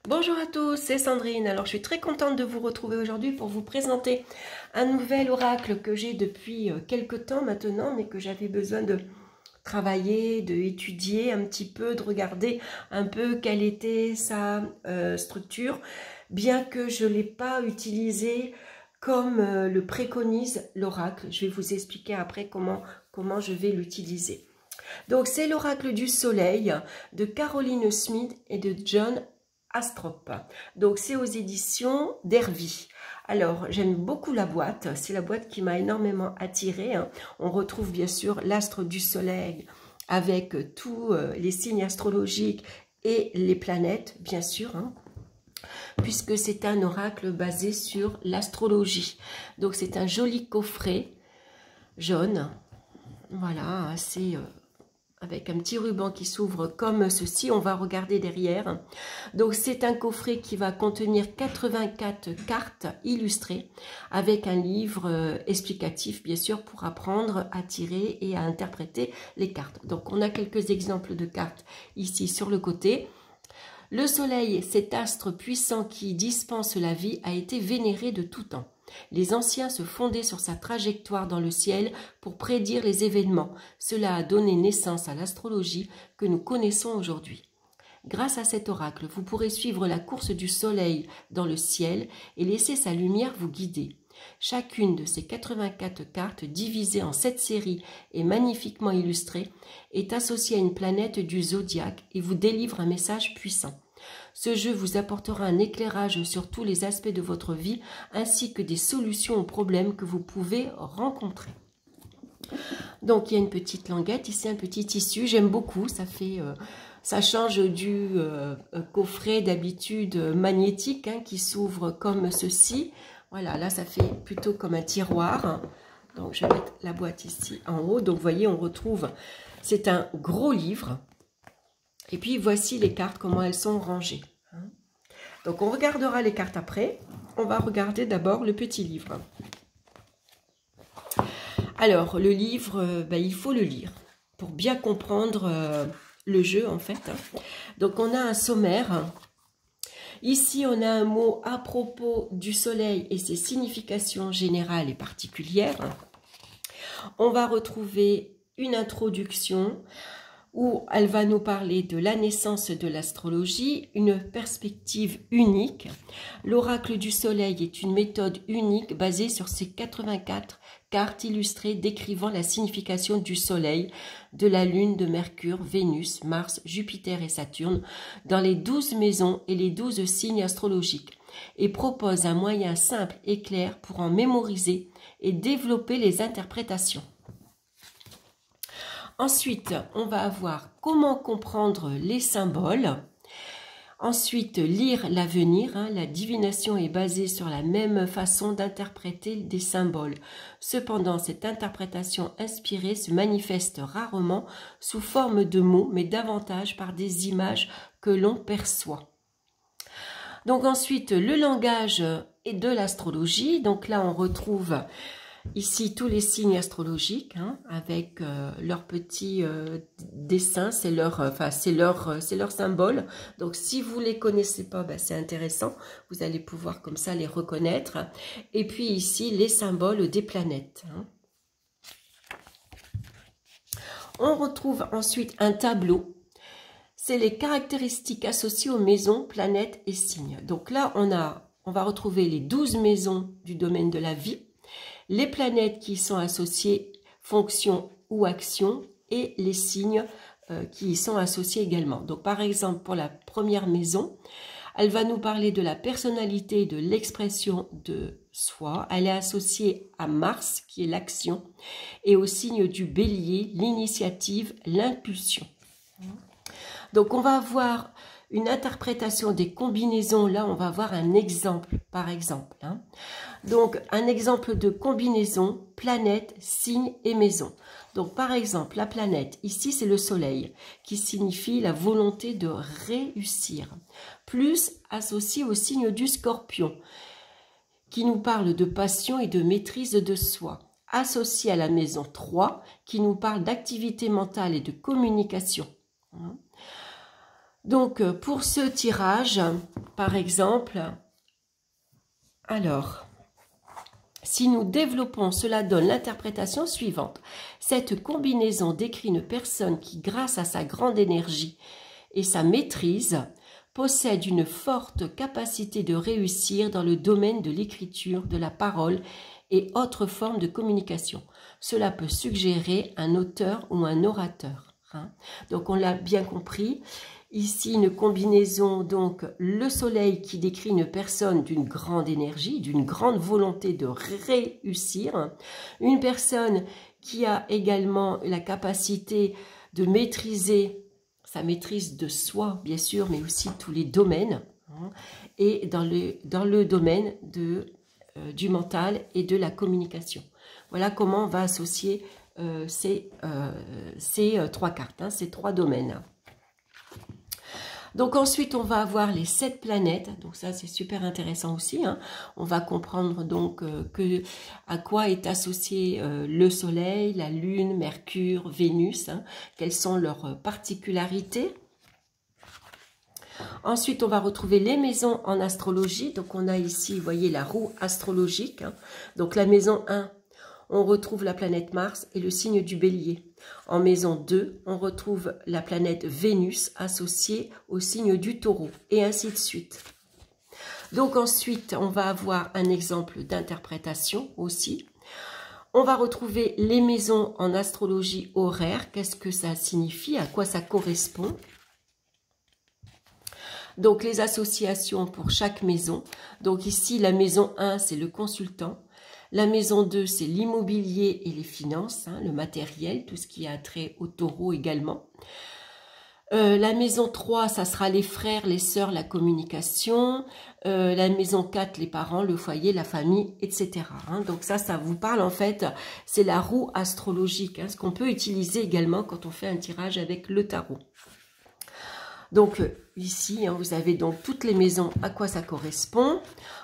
Bonjour à tous, c'est Sandrine. Alors je suis très contente de vous retrouver aujourd'hui pour vous présenter un nouvel oracle que j'ai depuis quelque temps maintenant, mais que j'avais besoin de travailler, d'étudier un petit peu, de regarder un peu quelle était sa structure, bien que je ne l'ai pas utilisé comme le préconise l'oracle. Je vais vous expliquer après comment je vais l'utiliser. Donc c'est l'oracle du soleil de Caroline Smith et de John Astrop. Donc c'est aux éditions d'Hervy. Alors j'aime beaucoup la boîte, c'est la boîte qui m'a énormément attirée. On retrouve bien sûr l'astre du soleil avec tous les signes astrologiques et les planètes bien sûr, puisque c'est un oracle basé sur l'astrologie. Donc c'est un joli coffret jaune, voilà, assez avec un petit ruban qui s'ouvre comme ceci. On va regarder derrière. Donc c'est un coffret qui va contenir 84 cartes illustrées avec un livre explicatif bien sûr pour apprendre à tirer et à interpréter les cartes. Donc on a quelques exemples de cartes ici sur le côté. Le soleil, cet astre puissant qui dispense la vie, a été vénéré de tout temps. Les anciens se fondaient sur sa trajectoire dans le ciel pour prédire les événements. Cela a donné naissance à l'astrologie que nous connaissons aujourd'hui. Grâce à cet oracle, vous pourrez suivre la course du soleil dans le ciel et laisser sa lumière vous guider. Chacune de ces 84 cartes, divisées en 7 séries et magnifiquement illustrées, est associée à une planète du zodiaque et vous délivre un message puissant. Ce jeu vous apportera un éclairage sur tous les aspects de votre vie ainsi que des solutions aux problèmes que vous pouvez rencontrer. Donc il y a une petite languette, ici un petit tissu, j'aime beaucoup, ça change du coffret d'habitude magnétique qui s'ouvre comme ceci. Voilà, là ça fait plutôt comme un tiroir. Donc je vais mettre la boîte ici en haut. Donc vous voyez, on retrouve, c'est un gros livre. Et puis voici les cartes, comment elles sont rangées. Donc on regardera les cartes après. On va regarder d'abord le petit livre. Alors le livre, il faut le lire pour bien comprendre le jeu en fait. Donc on a un sommaire. Ici on a un mot à propos du soleil et ses significations générales et particulières. On va retrouver une introduction où elle va nous parler de la naissance de l'astrologie, une perspective unique. L'oracle du soleil est une méthode unique basée sur ces 84 cartes illustrées décrivant la signification du soleil, de la lune, de Mercure, Vénus, Mars, Jupiter et Saturne dans les 12 maisons et les 12 signes astrologiques et propose un moyen simple et clair pour en mémoriser et développer les interprétations. Ensuite, on va avoir comment comprendre les symboles. Ensuite, lire l'avenir. La divination est basée sur la même façon d'interpréter des symboles. Cependant, cette interprétation inspirée se manifeste rarement sous forme de mots, mais davantage par des images que l'on perçoit. Donc ensuite, le langage et de l'astrologie. Donc là, on retrouve ici tous les signes astrologiques avec leurs petits dessins, c'est leur symbole. Donc si vous ne les connaissez pas, c'est intéressant, vous allez pouvoir comme ça les reconnaître. Et puis ici les symboles des planètes. On retrouve ensuite un tableau. C'est les caractéristiques associées aux maisons, planètes et signes. Donc là on va retrouver les 12 maisons du domaine de la vie. Les planètes qui y sont associées, fonctions ou actions, et les signes qui y sont associés également. Donc par exemple, pour la première maison, elle va nous parler de la personnalité et de l'expression de soi. Elle est associée à Mars, qui est l'action, et au signe du bélier, l'initiative, l'impulsion. Donc on va avoir une interprétation des combinaisons. Là, on va avoir un exemple, par exemple. Donc, un exemple de combinaison, planète, signe et maison. Donc, par exemple, la planète, ici, c'est le soleil, qui signifie la volonté de réussir. Plus associé au signe du scorpion, qui nous parle de passion et de maîtrise de soi. Associé à la maison 3, qui nous parle d'activité mentale et de communication. Donc, pour ce tirage, par exemple, alors, si nous développons, cela donne l'interprétation suivante. Cette combinaison décrit une personne qui, grâce à sa grande énergie et sa maîtrise, possède une forte capacité de réussir dans le domaine de l'écriture, de la parole et autres formes de communication. Cela peut suggérer un auteur ou un orateur. Donc, on l'a bien compris. Ici, une combinaison, donc, le soleil qui décrit une personne d'une grande énergie, d'une grande volonté de réussir. Une personne qui a également la capacité de maîtriser sa maîtrise de soi, bien sûr, mais aussi tous les domaines. Et dans le domaine du mental et de la communication. Voilà comment on va associer ces trois cartes, ces trois domaines. Donc ensuite, on va avoir les 7 planètes. Donc ça, c'est super intéressant aussi. On va comprendre donc à quoi est associé le Soleil, la Lune, Mercure, Vénus. Quelles sont leurs particularités. Ensuite, on va retrouver les maisons en astrologie. Donc on a ici, vous voyez, la roue astrologique. Donc la maison 1, on retrouve la planète Mars et le signe du Bélier. En maison 2, on retrouve la planète Vénus associée au signe du Taureau, et ainsi de suite. Donc ensuite, on va avoir un exemple d'interprétation aussi. On va retrouver les maisons en astrologie horaire. Qu'est-ce que ça signifie? À quoi ça correspond? Donc les associations pour chaque maison. Donc ici, la maison 1, c'est le consultant. La maison 2, c'est l'immobilier et les finances, le matériel, tout ce qui a trait au Taureau également. La maison 3, ça sera les frères, les sœurs, la communication. La maison 4, les parents, le foyer, la famille, etc. Donc ça vous parle en fait, c'est la roue astrologique, ce qu'on peut utiliser également quand on fait un tirage avec le tarot. Donc ici, vous avez donc toutes les maisons, à quoi ça correspond.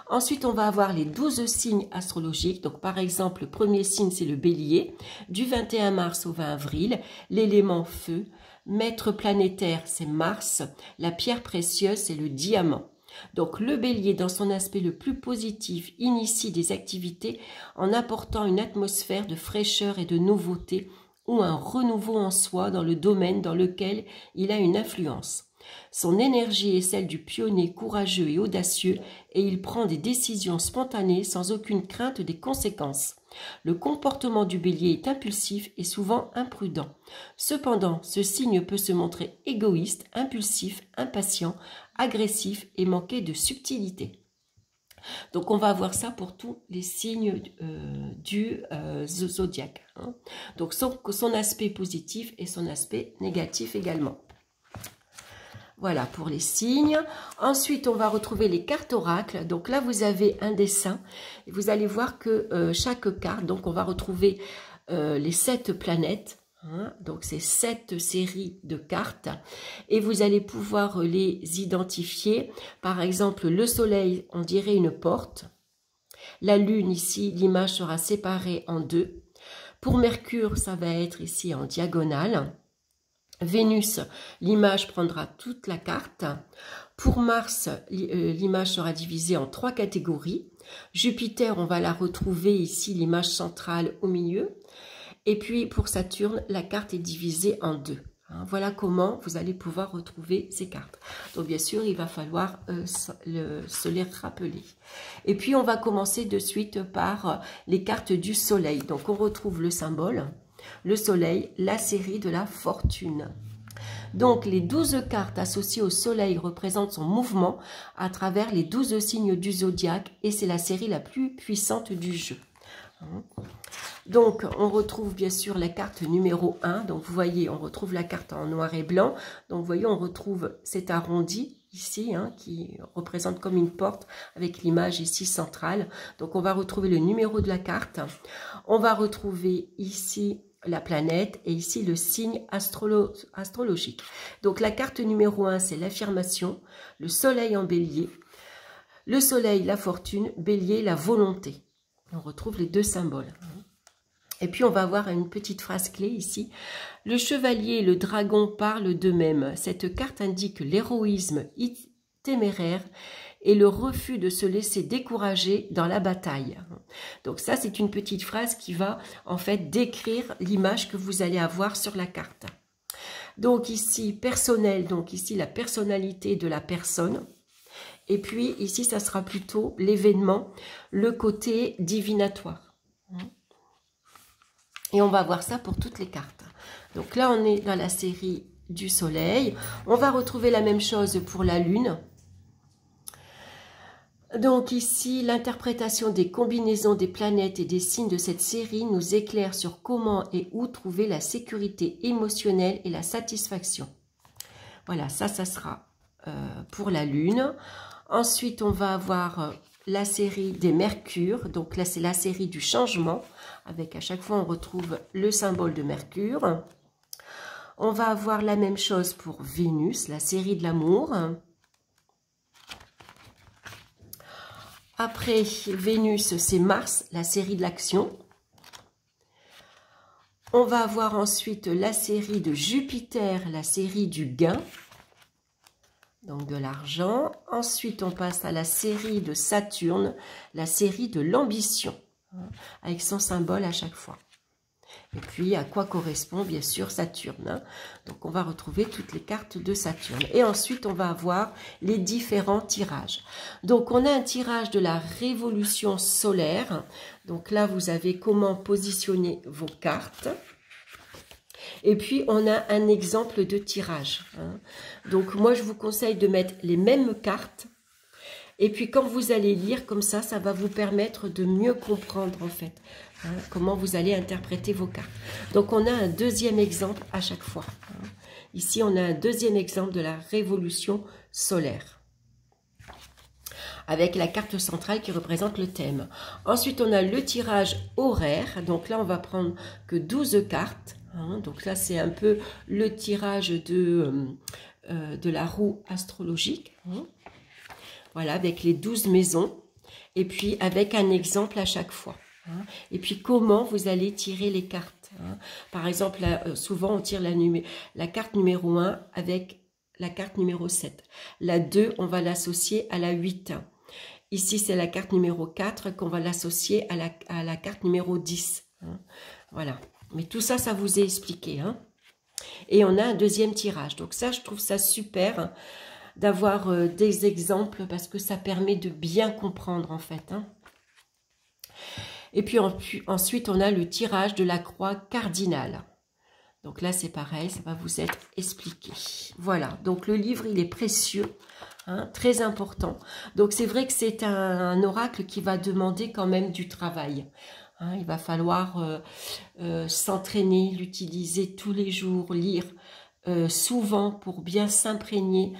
Ensuite, on va avoir les 12 signes astrologiques. Donc par exemple, le premier signe, c'est le Bélier. Du 21 mars au 20 avril, l'élément feu. Maître planétaire, c'est Mars. La pierre précieuse, c'est le diamant. Donc le Bélier, dans son aspect le plus positif, initie des activités en apportant une atmosphère de fraîcheur et de nouveauté ou un renouveau en soi dans le domaine dans lequel il a une influence. Son énergie est celle du pionnier courageux et audacieux et il prend des décisions spontanées sans aucune crainte des conséquences. Le comportement du Bélier est impulsif et souvent imprudent. Cependant, ce signe peut se montrer égoïste, impulsif, impatient, agressif et manquer de subtilité. Donc on va voir ça pour tous les signes du zodiaque. Donc son aspect positif et son aspect négatif également. Voilà pour les signes. Ensuite, on va retrouver les cartes oracles. Donc là, vous avez un dessin. Et vous allez voir que chaque carte, donc on va retrouver les 7 planètes. Donc c'est 7 séries de cartes. Et vous allez pouvoir les identifier. Par exemple, le soleil, on dirait une porte. La lune, ici, l'image sera séparée en 2. Pour Mercure, ça va être ici en diagonale. Vénus, l'image prendra toute la carte. Pour Mars, l'image sera divisée en 3 catégories. Jupiter, on va la retrouver ici, l'image centrale au milieu. Et puis pour Saturne, la carte est divisée en 2. Voilà comment vous allez pouvoir retrouver ces cartes. Donc bien sûr, il va falloir se les rappeler. Et puis on va commencer de suite par les cartes du soleil. Donc on retrouve le symbole. Le soleil, la série de la fortune. Donc les 12 cartes associées au soleil représentent son mouvement à travers les 12 signes du zodiaque et c'est la série la plus puissante du jeu. Donc on retrouve bien sûr la carte numéro 1. Donc vous voyez, on retrouve la carte en noir et blanc. Donc vous voyez, on retrouve cet arrondi ici qui représente comme une porte avec l'image ici centrale. Donc on va retrouver le numéro de la carte. On va retrouver ici la planète et ici le signe astrologique. Donc la carte numéro 1, c'est l'affirmation, le soleil en bélier, le soleil, la fortune, bélier, la volonté. On retrouve les 2 symboles. Et puis on va avoir une petite phrase clé ici. Le chevalier et le dragon parlent d'eux-mêmes. Cette carte indique l'héroïsme téméraire et le refus de se laisser décourager dans la bataille. Donc ça, c'est une petite phrase qui va en fait décrire l'image que vous allez avoir sur la carte. Donc ici, personnel, donc ici la personnalité de la personne. Et puis ici, ça sera plutôt l'événement, le côté divinatoire. Et on va voir ça pour toutes les cartes. Donc là, on est dans la série du soleil. On va retrouver la même chose pour la lune. Donc ici, l'interprétation des combinaisons des planètes et des signes de cette série nous éclaire sur comment et où trouver la sécurité émotionnelle et la satisfaction. Voilà, ça sera pour la lune. Ensuite, on va avoir la série des mercures. Donc là, c'est la série du changement. Avec à chaque fois, on retrouve le symbole de Mercure. On va avoir la même chose pour Vénus, la série de l'amour. Après Vénus, c'est Mars, la série de l'action. On va avoir ensuite la série de Jupiter, la série du gain, donc de l'argent. Ensuite, on passe à la série de Saturne, la série de l'ambition, avec son symbole à chaque fois. Et puis, à quoi correspond, bien sûr, Saturne. Donc, on va retrouver toutes les cartes de Saturne. Et ensuite, on va avoir les différents tirages. Donc, on a un tirage de la révolution solaire. Donc là, vous avez comment positionner vos cartes. Et puis, on a un exemple de tirage. Donc, moi, je vous conseille de mettre les mêmes cartes. Et puis, quand vous allez lire comme ça, ça va vous permettre de mieux comprendre, en fait, comment vous allez interpréter vos cartes. Donc, on a un deuxième exemple à chaque fois. Ici, on a un deuxième exemple de la révolution solaire, avec la carte centrale qui représente le thème. Ensuite, on a le tirage horaire. Donc là, on va prendre que 12 cartes. Donc là, c'est un peu le tirage de la roue astrologique. Voilà, avec les 12 maisons. Et puis, avec un exemple à chaque fois. Et puis, comment vous allez tirer les cartes. Par exemple, là, souvent, on tire la carte numéro 1 avec la carte numéro 7. La 2, on va l'associer à la 8. Ici, c'est la carte numéro 4 qu'on va l'associer à la carte numéro 10. Voilà. Mais tout ça, ça vous est expliqué. Et on a un deuxième tirage. Donc ça, je trouve ça super d'avoir des exemples parce que ça permet de bien comprendre en fait. Et puis ensuite, on a le tirage de la croix cardinale. Donc là, c'est pareil, ça va vous être expliqué. Voilà, donc le livre, il est précieux, très important. Donc c'est vrai que c'est un oracle qui va demander quand même du travail. Il va falloir s'entraîner, l'utiliser tous les jours, lire souvent pour bien s'imprégner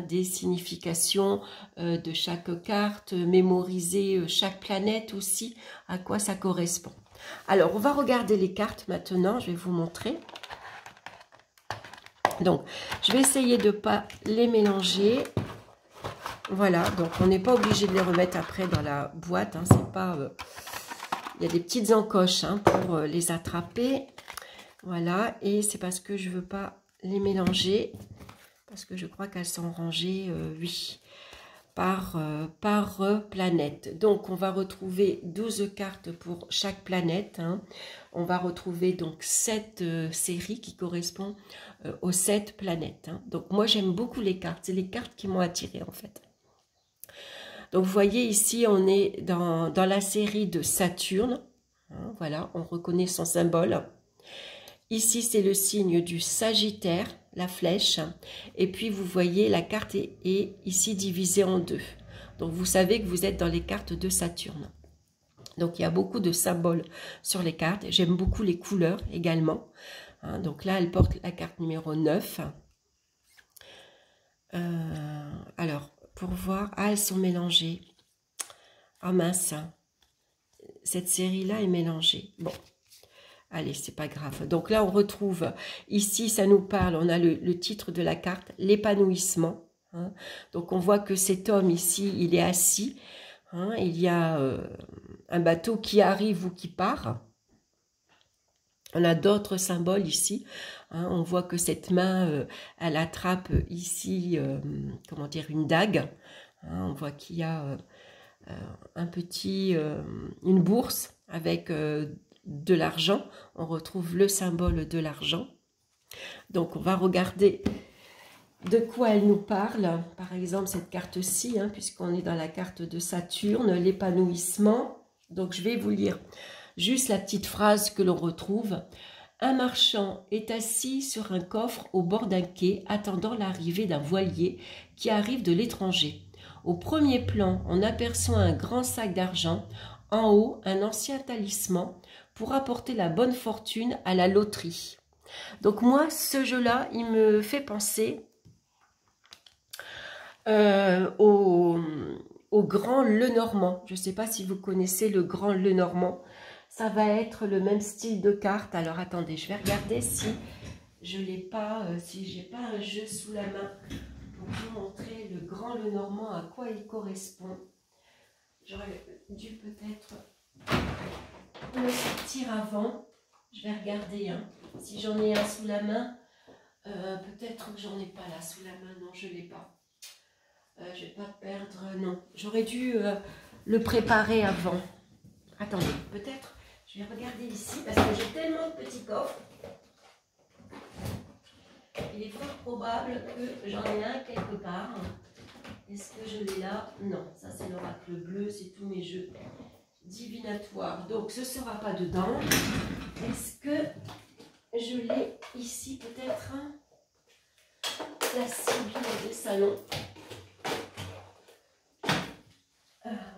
des significations de chaque carte, mémoriser chaque planète aussi, à quoi ça correspond. Alors, on va regarder les cartes maintenant, je vais vous montrer. Donc, je vais essayer de ne pas les mélanger. Voilà, donc on n'est pas obligé de les remettre après dans la boîte, c'est pas... il y a des petites encoches pour les attraper. Voilà, et c'est parce que je ne veux pas les mélanger, parce que je crois qu'elles sont rangées, oui, par planète. Donc, on va retrouver 12 cartes pour chaque planète. On va retrouver donc 7 séries qui correspondent aux 7 planètes. Donc, moi, j'aime beaucoup les cartes. C'est les cartes qui m'ont attirée, en fait. Donc, vous voyez, ici, on est dans la série de Saturne. Voilà, on reconnaît son symbole. Ici, c'est le signe du Sagittaire, la flèche. Et puis, vous voyez, la carte est ici divisée en deux. Donc, vous savez que vous êtes dans les cartes de Saturne. Donc, il y a beaucoup de symboles sur les cartes. J'aime beaucoup les couleurs également. Donc là, elle porte la carte numéro 9. Alors, pour voir... Ah, elles sont mélangées. Ah mince. Cette série-là est mélangée. Bon. Allez, c'est pas grave. Donc là, on retrouve, ici, ça nous parle, on a le titre de la carte, l'épanouissement. Donc on voit que cet homme ici, il est assis. Il y a un bateau qui arrive ou qui part. On a d'autres symboles ici. Hein, on voit que cette main, elle attrape ici, comment dire, une dague. Hein, on voit qu'il y a une bourse avec de l'argent. On retrouve le symbole de l'argent. Donc, on va regarder de quoi elle nous parle. Par exemple, cette carte-ci, hein, puisqu'on est dans la carte de Saturne, l'épanouissement. Donc, je vais vous lire juste la petite phrase que l'on retrouve. Un marchand est assis sur un coffre au bord d'un quai, attendant l'arrivée d'un voilier qui arrive de l'étranger. Au premier plan, on aperçoit un grand sac d'argent. En haut, un ancien talisman pour apporter la bonne fortune à la loterie. Donc moi, ce jeu-là, il me fait penser au Grand Lenormand. Je ne sais pas si vous connaissez le Grand Lenormand. Ça va être le même style de carte. Alors attendez, je vais regarder si je l'ai pas, si j'ai pas un jeu sous la main pour vous montrer le Grand Lenormand, à quoi il correspond. J'aurais dû peut-être le sortir avant. Je vais regarder hein, si j'en ai un sous la main. Peut-être que j'en ai pas là sous la main. Non, je l'ai pas. Je vais pas perdre. Non, j'aurais dû le préparer avant. Attendez, peut-être. Je vais regarder ici parce que j'ai tellement de petits coffres. Il est fort probable que j'en ai un quelque part. Est-ce que je l'ai là? Non, ça c'est l'oracle bleu, c'est tous mes jeux divinatoires. Donc ce ne sera pas dedans. Est-ce que je l'ai ici peut-être? La Sibylle des salons.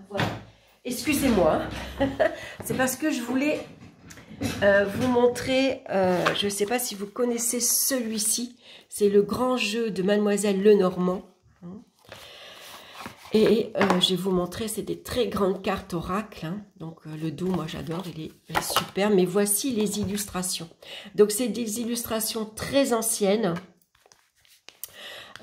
Voilà. Excusez-moi, c'est parce que je voulais vous montrer, je ne sais pas si vous connaissez celui-ci, c'est le grand jeu de Mademoiselle Lenormand. Et je vais vous montrer, c'est des très grandes cartes oracle. Hein. Donc le dos, moi j'adore, il est super. Mais voici les illustrations. Donc c'est des illustrations très anciennes.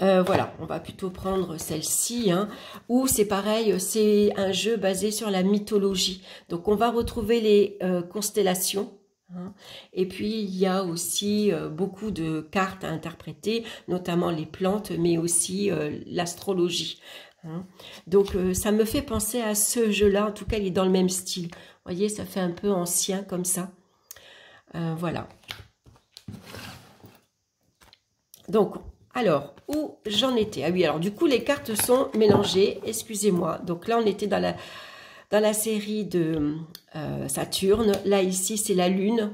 Voilà, on va plutôt prendre celle-ci, hein, où c'est pareil, c'est un jeu basé sur la mythologie. Donc on va retrouver les constellations, hein, et puis il y a aussi beaucoup de cartes à interpréter, notamment les plantes, mais aussi l'astrologie. Hein. Donc ça me fait penser à ce jeu-là, en tout cas il est dans le même style. Vous voyez, ça fait un peu ancien comme ça. Voilà. Donc, alors, où j'en étais? Ah oui, alors du coup, les cartes sont mélangées, excusez-moi. Donc là, on était dans la série de Saturne. Là, ici, c'est la Lune.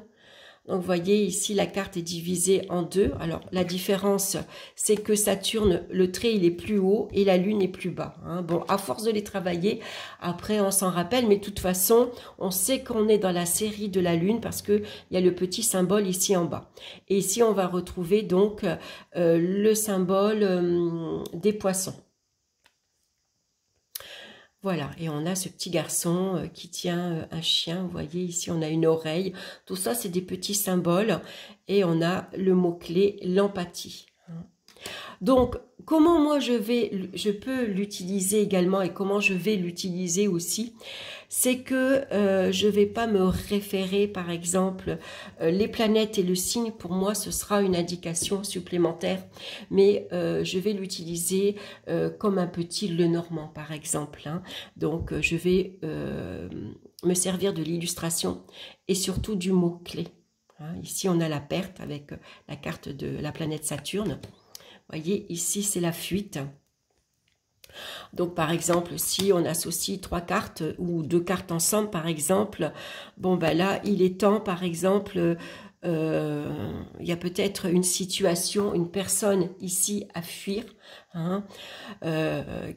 Donc, vous voyez, ici, la carte est divisée en deux. Alors, la différence, c'est que Saturne, le trait, il est plus haut et la Lune est plus bas. Hein. Bon, à force de les travailler, après, on s'en rappelle. Mais de toute façon, on sait qu'on est dans la série de la Lune parce qu'il y a le petit symbole ici en bas. Et ici, on va retrouver donc le symbole des poissons. Voilà, et on a ce petit garçon qui tient un chien. Vous voyez, ici, on a une oreille. Tout ça, c'est des petits symboles. Et on a le mot-clé, l'empathie. Donc, comment moi, je peux l'utiliser également et comment je vais l'utiliser aussi, c'est que je ne vais pas me référer, par exemple, les planètes et le signe, pour moi, ce sera une indication supplémentaire, mais je vais l'utiliser comme un petit Lenormand, par exemple. Hein. Donc, je vais me servir de l'illustration et surtout du mot-clé. Hein. Ici, on a la perte avec la carte de la planète Saturne. Vous voyez, ici, c'est la fuite. Donc, par exemple, si on associe 3 cartes ou 2 cartes ensemble, par exemple, bon, ben là, il est temps, par exemple, il y a peut-être une situation, une personne ici à fuir, hein,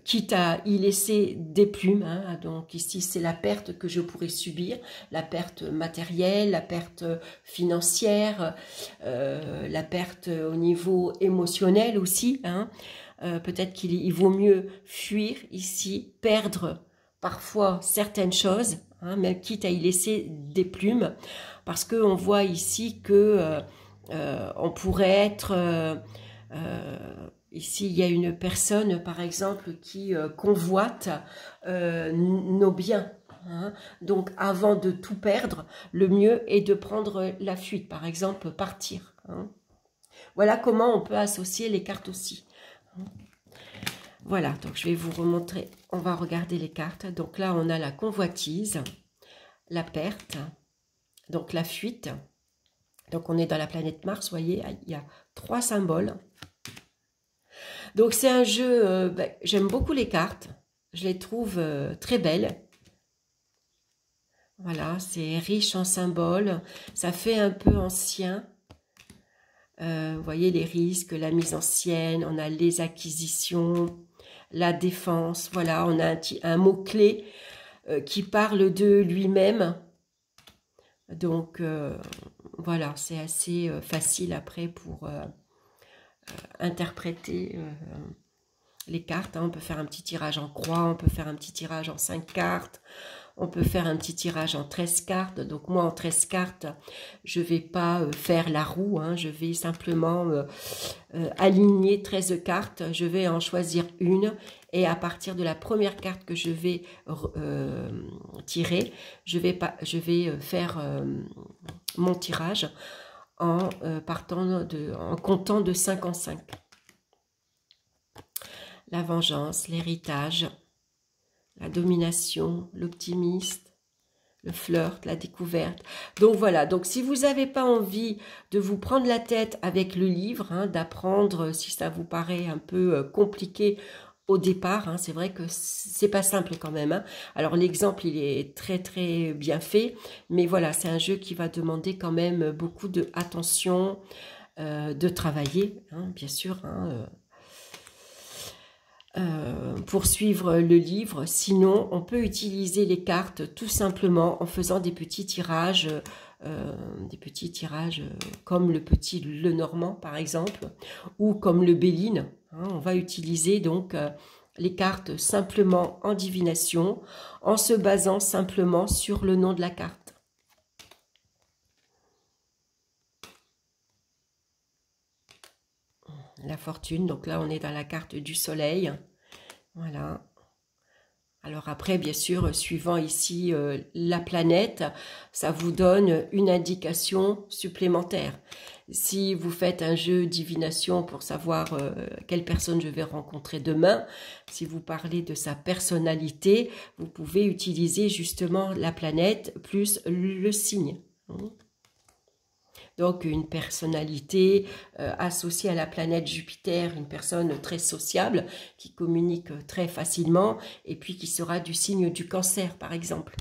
quitte à y laisser des plumes. Hein, donc ici, c'est la perte que je pourrais subir, la perte matérielle, la perte financière, la perte au niveau émotionnel aussi. Hein, peut-être qu'il vaut mieux fuir ici, perdre parfois certaines choses, hein, même quitte à y laisser des plumes, parce qu'on voit ici que on pourrait être... ici, il y a une personne, par exemple, qui convoite nos biens. hein. Donc, avant de tout perdre, le mieux est de prendre la fuite, par exemple, partir. Hein. Voilà comment on peut associer les cartes aussi. Voilà, donc je vais vous remontrer, on va regarder les cartes. Donc là, on a la convoitise, la perte, donc la fuite. Donc on est dans la planète Mars, vous voyez, il y a 3 symboles. Donc c'est un jeu, j'aime beaucoup les cartes, je les trouve très belles. Voilà, c'est riche en symboles, ça fait un peu ancien. Vous voyez les risques, la mise en scène, on a les acquisitions, la défense. Voilà, on a un mot-clé qui parle de lui-même. Donc, voilà, c'est assez facile après pour interpréter les cartes. Hein. On peut faire un petit tirage en croix, on peut faire un petit tirage en 5 cartes. On peut faire un petit tirage en 13 cartes. Donc moi, en 13 cartes, je ne vais pas faire la roue. Hein. Je vais simplement aligner 13 cartes. Je vais en choisir une. Et à partir de la première carte que je vais tirer, je vais faire mon tirage en comptant de 5 en 5. La vengeance, l'héritage, la domination, l'optimiste, le flirt, la découverte. Donc voilà, donc si vous n'avez pas envie de vous prendre la tête avec le livre, hein, d'apprendre si ça vous paraît un peu compliqué au départ, hein, c'est vrai que c'est pas simple quand même. Hein. Alors l'exemple, il est très très bien fait, mais voilà, c'est un jeu qui va demander quand même beaucoup d'attention, de travailler, hein, bien sûr, hein, pour suivre le livre. Sinon, on peut utiliser les cartes tout simplement en faisant des petits tirages comme le petit Lenormand par exemple, ou comme le Béline. Hein, on va utiliser donc les cartes simplement en divination, en se basant simplement sur le nom de la carte. La fortune, donc là on est dans la carte du soleil. Voilà. Alors après, bien sûr, suivant ici la planète, ça vous donne une indication supplémentaire. Si vous faites un jeu divination pour savoir quelle personne je vais rencontrer demain, si vous parlez de sa personnalité, vous pouvez utiliser justement la planète plus le signe. Donc une personnalité associée à la planète Jupiter, une personne très sociable, qui communique très facilement, et puis qui sera du signe du Cancer, par exemple.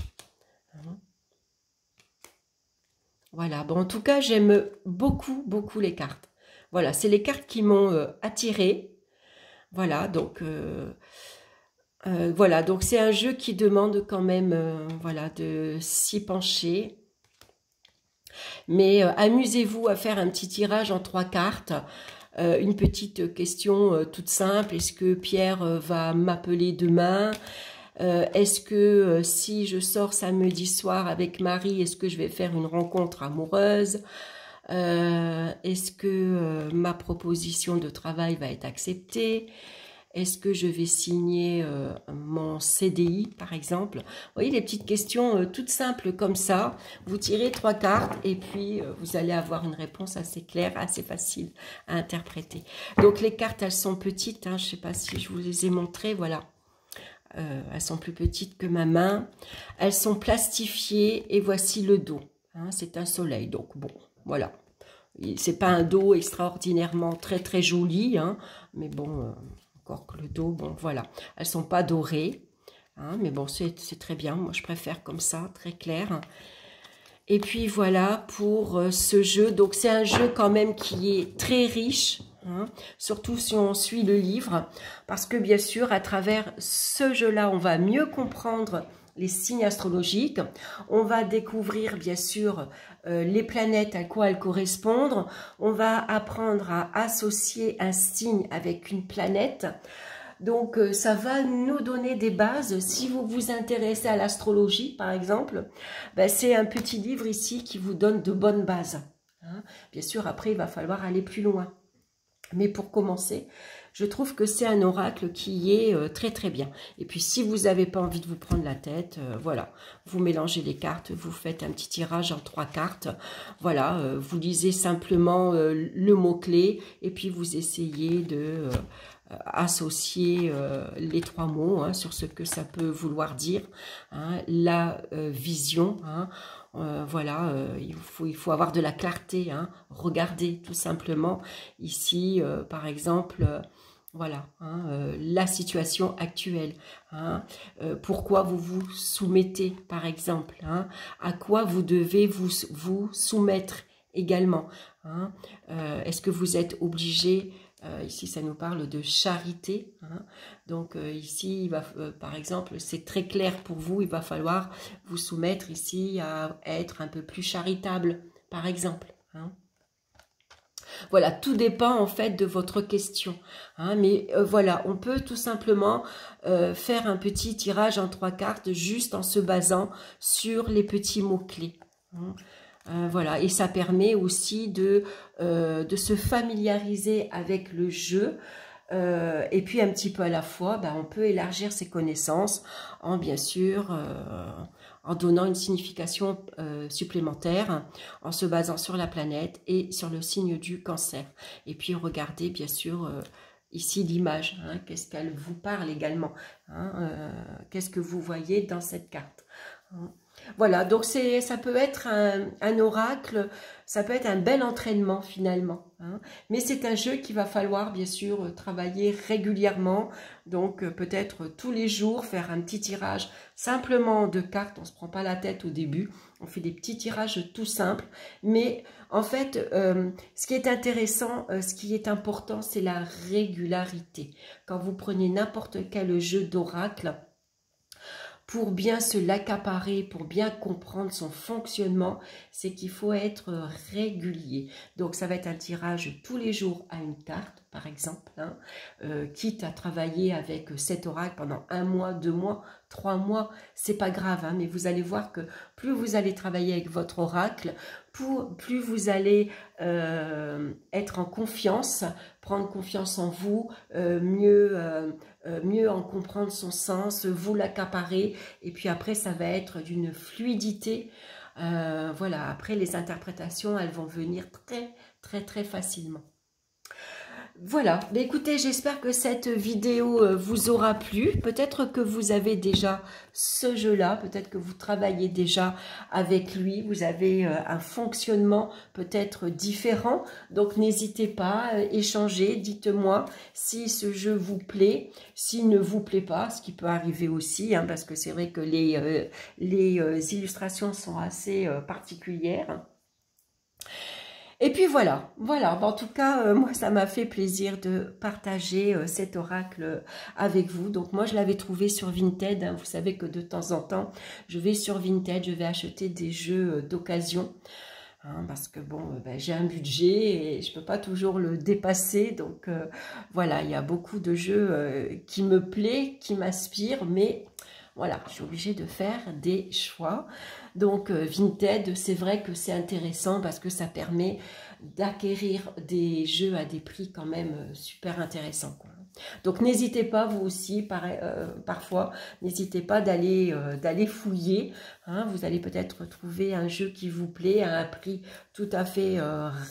Voilà, bon, en tout cas, j'aime beaucoup, beaucoup les cartes. Voilà, c'est les cartes qui m'ont attirée. Voilà, donc... voilà, donc c'est un jeu qui demande quand même voilà, de s'y pencher. Mais amusez-vous à faire un petit tirage en 3 cartes. Une petite question toute simple. Est-ce que Pierre va m'appeler demain? Est-ce que si je sors samedi soir avec Marie, est-ce que je vais faire une rencontre amoureuse? Est-ce que ma proposition de travail va être acceptée? Est-ce que je vais signer mon CDI, par exemple? Vous voyez, les petites questions toutes simples comme ça. Vous tirez 3 cartes et puis vous allez avoir une réponse assez claire, assez facile à interpréter. Donc, les cartes, elles sont petites. Hein, je ne sais pas si je vous les ai montrées. Voilà. Elles sont plus petites que ma main. Elles sont plastifiées et voici le dos. Hein, c'est un soleil. Donc, bon, voilà. C'est pas un dos extraordinairement très, très joli. Hein, mais bon... encore que le dos, bon voilà, elles sont pas dorées, hein, mais bon c'est très bien, moi je préfère comme ça, très clair. Et puis voilà pour ce jeu, donc c'est un jeu quand même qui est très riche, hein, surtout si on suit le livre, parce que bien sûr à travers ce jeu-là, on va mieux comprendre les signes astrologiques, on va découvrir bien sûr les planètes à quoi elles correspondent, on va apprendre à associer un signe avec une planète, donc ça va nous donner des bases. Si vous vous intéressez à l'astrologie par exemple, ben, c'est un petit livre ici qui vous donne de bonnes bases. Hein. Bien sûr après il va falloir aller plus loin. Mais pour commencer, Je trouve que c'est un oracle qui est très très bien. Et puis si vous n'avez pas envie de vous prendre la tête, voilà, vous mélangez les cartes, vous faites un petit tirage en 3 cartes. Voilà, vous lisez simplement le mot-clé et puis vous essayez de associer les 3 mots hein, sur ce que ça peut vouloir dire. Hein, la vision, hein, voilà, il faut avoir de la clarté. Hein, regardez tout simplement ici, par exemple, voilà, hein, la situation actuelle. Hein, pourquoi vous vous soumettez, par exemple. Hein, à quoi vous devez vous soumettre également. Hein, est-ce que vous êtes obligé ici, ça nous parle de charité. Hein. Donc, ici, il va, par exemple, c'est très clair pour vous. Il va falloir vous soumettre ici à être un peu plus charitable, par exemple. Hein. Voilà, tout dépend en fait de votre question. Hein, mais voilà, on peut tout simplement faire un petit tirage en 3 cartes juste en se basant sur les petits mots-clés. Hein. Voilà, et ça permet aussi de se familiariser avec le jeu. Et puis un petit peu à la fois, on peut élargir ses connaissances en bien sûr en donnant une signification supplémentaire, en se basant sur la planète et sur le signe du Cancer. Et puis regardez bien sûr ici l'image, hein, qu'est-ce qu'elle vous parle également, hein, qu'est-ce que vous voyez dans cette carte. Hein. Voilà, donc ça peut être un oracle, ça peut être un bel entraînement finalement. Hein. Mais c'est un jeu qu'il va falloir bien sûr travailler régulièrement. Donc peut-être tous les jours faire un petit tirage simplement de cartes. On ne se prend pas la tête au début. On fait des petits tirages tout simples. Mais en fait, ce qui est intéressant, ce qui est important, c'est la régularité. Quand vous prenez n'importe quel jeu d'oracle, pour bien se l'accaparer, pour bien comprendre son fonctionnement, c'est qu'il faut être régulier. Donc, ça va être un tirage tous les jours à une carte, par exemple, hein, quitte à travailler avec cet oracle pendant 1 mois, 2 mois, 3 mois, c'est pas grave, hein, mais vous allez voir que plus vous allez travailler avec votre oracle, plus vous allez être en confiance, prendre confiance en vous, mieux en comprendre son sens, vous l'accaparer, et puis après ça va être d'une fluidité. Voilà, après les interprétations, elles vont venir très facilement. Voilà, mais écoutez, j'espère que cette vidéo vous aura plu. Peut-être que vous avez déjà ce jeu-là, peut-être que vous travaillez déjà avec lui, vous avez un fonctionnement peut-être différent. Donc n'hésitez pas, échangez, dites-moi si ce jeu vous plaît, s'il ne vous plaît pas, ce qui peut arriver aussi, hein, parce que c'est vrai que les illustrations sont assez particulières. Et puis voilà, en tout cas, moi ça m'a fait plaisir de partager cet oracle avec vous. Donc moi je l'avais trouvé sur Vinted, hein. Vous savez que de temps en temps, je vais sur Vinted, je vais acheter des jeux d'occasion. Hein, parce que bon, j'ai un budget et je ne peux pas toujours le dépasser. Donc voilà, il y a beaucoup de jeux qui me plaisent, qui m'inspirent, mais voilà, je suis obligée de faire des choix. Donc Vinted, c'est vrai que c'est intéressant parce que ça permet d'acquérir des jeux à des prix quand même super intéressants, quoi. Donc n'hésitez pas, vous aussi, parfois, n'hésitez pas d'aller fouiller. Hein, vous allez peut-être trouver un jeu qui vous plaît à un prix tout à fait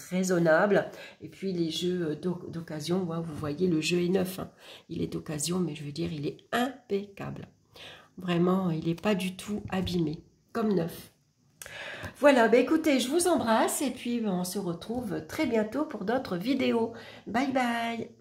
raisonnable. Et puis les jeux d'occasion, vous voyez, le jeu est neuf. Hein. Il est d'occasion, mais je veux dire, il est impeccable. Vraiment, il n'est pas du tout abîmé, comme neuf. Voilà, écoutez, je vous embrasse et puis on se retrouve très bientôt pour d'autres vidéos. Bye bye!